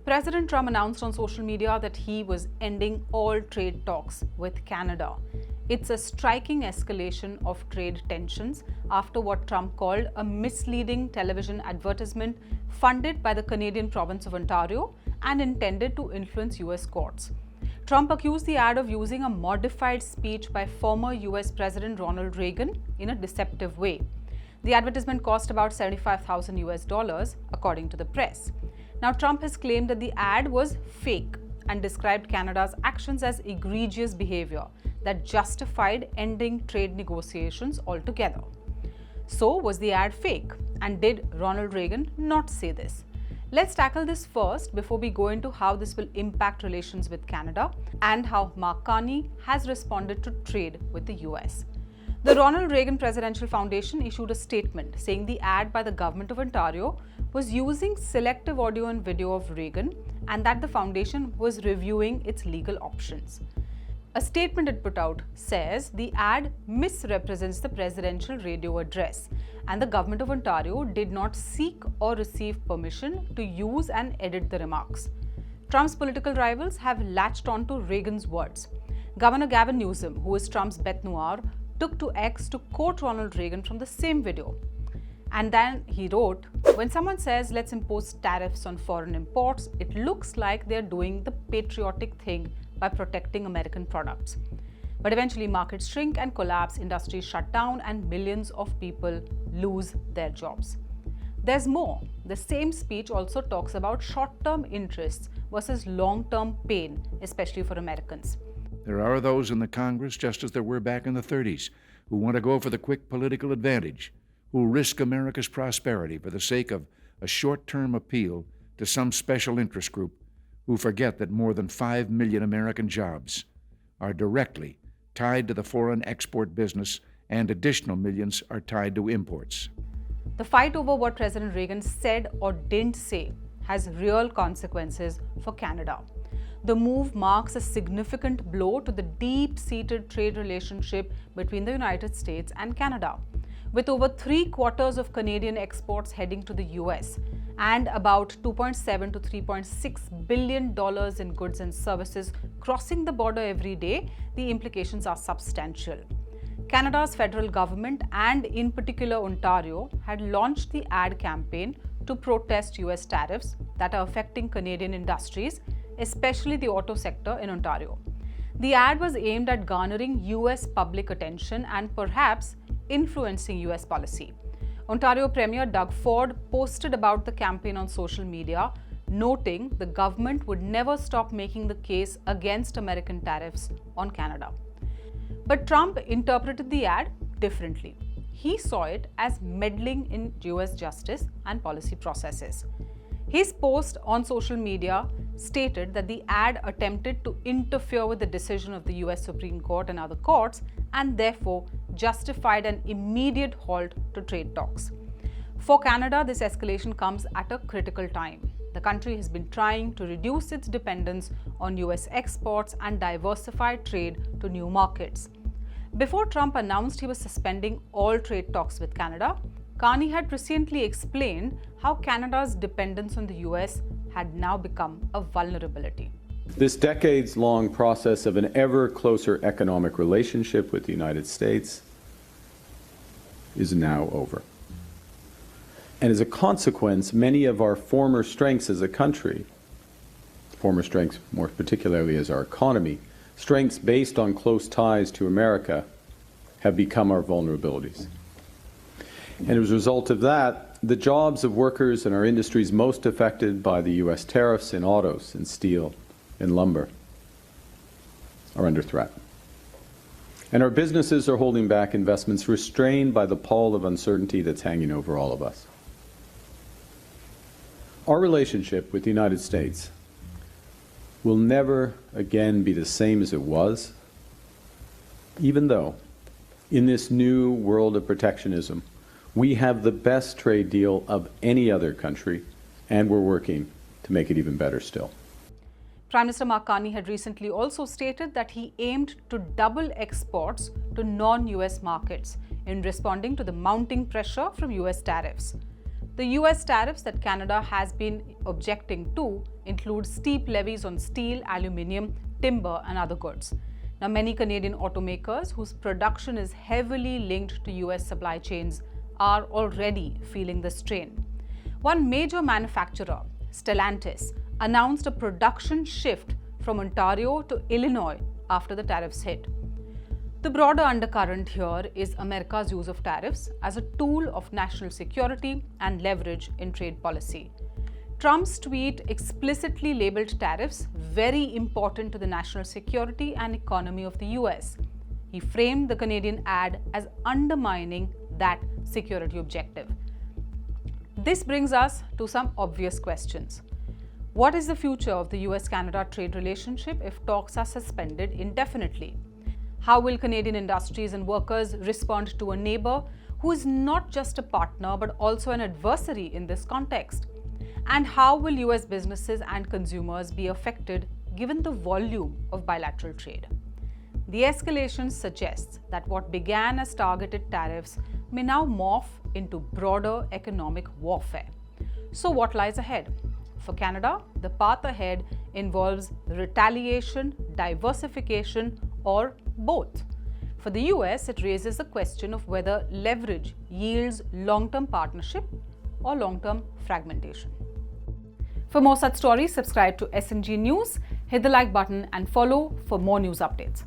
President Trump announced on social media that he was ending all trade talks with Canada. It's a striking escalation of trade tensions after what Trump called a misleading television advertisement funded by the Canadian province of Ontario and intended to influence US courts. Trump accused the ad of using a modified speech by former US President Ronald Reagan in a deceptive way. The advertisement cost about $75,000 US, according to the press. Now, Trump has claimed that the ad was fake and described Canada's actions as egregious behavior that justified ending trade negotiations altogether. So, was the ad fake? And did Ronald Reagan not say this? Let's tackle this first before we go into how this will impact relations with Canada and how Mark Carney has responded to trade with the US. The Ronald Reagan Presidential Foundation issued a statement saying the ad by the government of Ontario was using selective audio and video of Reagan and that the foundation was reviewing its legal options. A statement it put out says the ad misrepresents the presidential radio address and the government of Ontario did not seek or receive permission to use and edit the remarks. Trump's political rivals have latched on to Reagan's words. Governor Gavin Newsom, who is Trump's bête noire, took to X to quote Ronald Reagan from the same video. And then he wrote, "When someone says let's impose tariffs on foreign imports, it looks like they're doing the patriotic thing by protecting American products. But eventually markets shrink and collapse, industries shut down, and millions of people lose their jobs." There's more. The same speech also talks about short-term interests versus long-term pain, especially for Americans. There are those in the Congress, just as there were back in the 30s, who want to go for the quick political advantage, who risk America's prosperity for the sake of a short-term appeal to some special interest group, who forget that more than 5 million American jobs are directly tied to the foreign export business and additional millions are tied to imports. The fight over what President Reagan said or didn't say has real consequences for Canada. The move marks a significant blow to the deep-seated trade relationship between the United States and Canada. With over 3/4 of Canadian exports heading to the US and about $2.7 to $3.6 billion in goods and services crossing the border every day, the implications are substantial. Canada's federal government and in particular Ontario had launched the ad campaign to protest US tariffs that are affecting Canadian industries, especially the auto sector in Ontario. The ad was aimed at garnering US public attention and perhaps influencing US policy. Ontario Premier Doug Ford posted about the campaign on social media, noting the government would never stop making the case against American tariffs on Canada. But Trump interpreted the ad differently. He saw it as meddling in US justice and policy processes. His post on social media stated that the ad attempted to interfere with the decision of the US Supreme Court and other courts and therefore justified an immediate halt to trade talks. For Canada, this escalation comes at a critical time. The country has been trying to reduce its dependence on US exports and diversify trade to new markets. Before Trump announced he was suspending all trade talks with Canada, Carney had presciently explained how Canada's dependence on the US had now become a vulnerability. This decades-long process of an ever closer economic relationship with the United States is now over. And as a consequence, many of our former strengths as a country, former strengths more particularly as our economy, strengths based on close ties to America, have become our vulnerabilities. And as a result of that, the jobs of workers in our industries most affected by the US tariffs in autos, in steel, in lumber are under threat. And our businesses are holding back investments restrained by the pall of uncertainty that's hanging over all of us. Our relationship with the United States will never again be the same as it was, even though in this new world of protectionism, we have the best trade deal of any other country, and we're working to make it even better still. Prime Minister Mark Carney had recently also stated that he aimed to double exports to non-US markets in responding to the mounting pressure from US tariffs. The US tariffs that Canada has been objecting to include steep levies on steel, aluminium, timber, and other goods. Now, many Canadian automakers whose production is heavily linked to US supply chains are already feeling the strain. One major manufacturer, Stellantis, announced a production shift from Ontario to Illinois after the tariffs hit. The broader undercurrent here is America's use of tariffs as a tool of national security and leverage in trade policy. Trump's tweet explicitly labeled tariffs very important to the national security and economy of the US. He framed the Canadian ad as undermining that security objective. This brings us to some obvious questions. What is the future of the US-Canada trade relationship if talks are suspended indefinitely? How will Canadian industries and workers respond to a neighbor who is not just a partner but also an adversary in this context? And how will US businesses and consumers be affected given the volume of bilateral trade? The escalation suggests that what began as targeted tariffs may now morph into broader economic warfare. So, what lies ahead? For Canada, the path ahead involves retaliation, diversification, or both. For the US, it raises the question of whether leverage yields long-term partnership or long-term fragmentation. For more such stories, subscribe to SNG News, hit the like button and follow for more news updates.